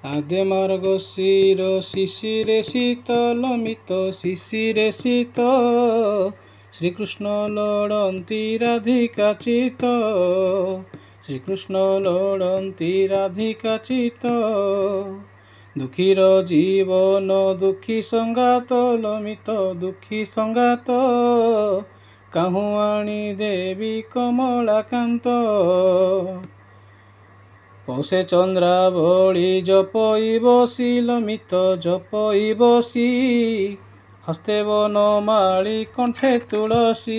आदे मार्ग शिर शिशिरे शीतल मित शिशिरे शीत श्रीकृष्ण लड़ती राधिका चित श्रीकृष्ण लड़ती राधिका चित दुखीर जीवन दुखी संगात लमित दुखी संगात काहू आनी देवी कमलाकांत पौषे चंद्रावली जपई बसी लमित जपई बसी हस्ते वनमाली कंठे तुलसी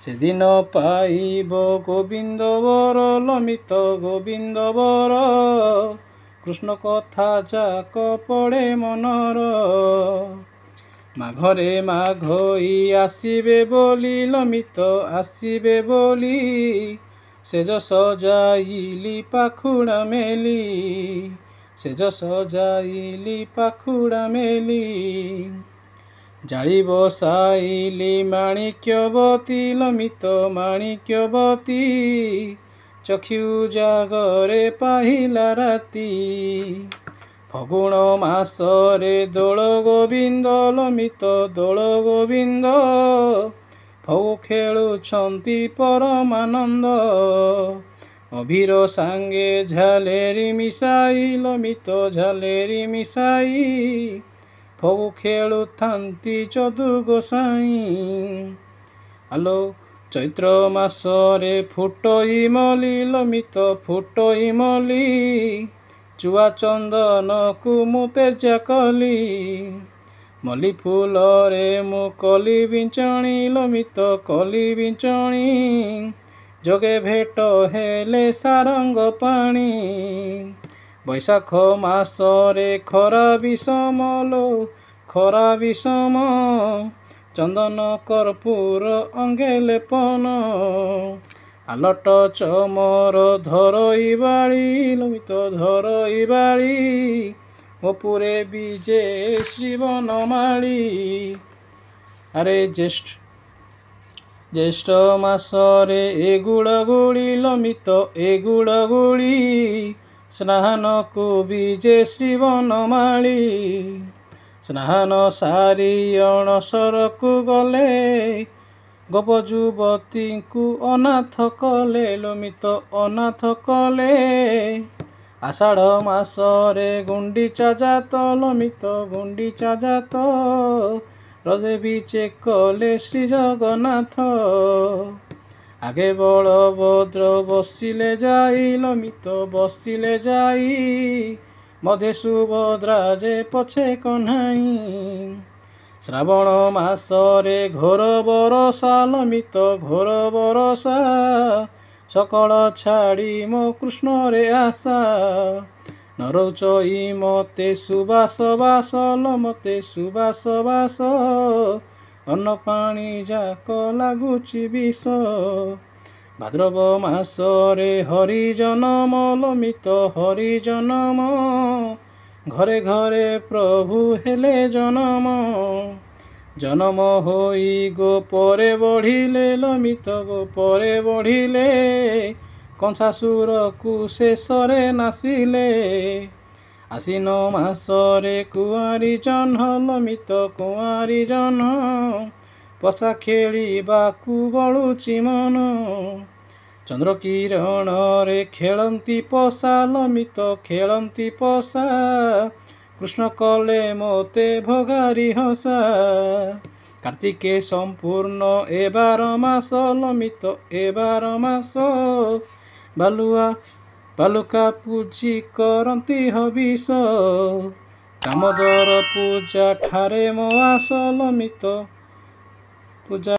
से दिन पाइब गोविंद वर लमित गोविंद वर कृष्ण कथा जाक पड़े मनर माघरे माघई आसीबे बोली लमित आसीबे बोली सेज सजाइली पाखुड़ा मेली सेज सजाइली पाखुड़ा मेली जाली बसाइली माणिक्यवती लमित माणिक्यवती चक्षु जागरे पाहिला राती फगुण मासरे दोल गोविंद लमित दोल गोविंद फगु खेलुछंती परमानंद अभीर सांगे झालेरी मिसाई लमित झालेरी मिसाई फगु खेलुथांती चदु गोसाई आलो चैत्र मासरे फुटई मली लमित फुटई मली चुआ चंदन को मु तेजा कली मल्ली फूल रे मु कली बिंचणी लमित कली बिंचणी जगे भेट हेले सारंग पानी बैशाख मासरे खरा विषम लो खरा विषम चंदन कर्पूर अंगे लेपन आलट चमर धरई बाड़ी लमित धरई बाड़ी ओपुरे बीजे श्रीवनमाली अरे ज्येष्ठ मासरे एगुड़गुड़ी लमित एगुड़गुड़ी स्नान को बीजे श्रीवनमाली स्नान सारी अणसर को गले गोप युवती को अनाथ कले लमित अनाथ कले आषाढ़ मासरे गुंडीचा जात लमित गुंडीचा जात रदेवी चेकले श्री जगन्नाथ आगे बलभद्र बसिले जाई लमित बसिले जाई मधे सुभद्रा जे पछे कन्हाई श्रावण मासरे घोर बरसा लमित घोर बरसा सकल छाड़ी मो कृष्ण रे आशा नरौचई मते सुबास बास मते सुबास बास अन्न पानी जाक लागुची विष भाद्रव मासरे हरि जनम लमित हरि जनम घरे घरे प्रभु हेले जनम जनम होई गो परे बढ़िले लमित गो परे बढ़िले कंसासुर को शेषरे नासिले आसीन मासरे कुआरी जह्न लमित कुआरी जह्न पशा खेलिबाकु बळुची मन चंद्र किरण रे खेलंती पशा लमित खेलंती पशा कृष्ण कले मोते भगारी हसा कार्तिके संपूर्ण एबार मास लमित एबार मास बालुआ बालुका पूजी करंती हबिष कामदर पूजा ठारे मो आस लमित पूजा।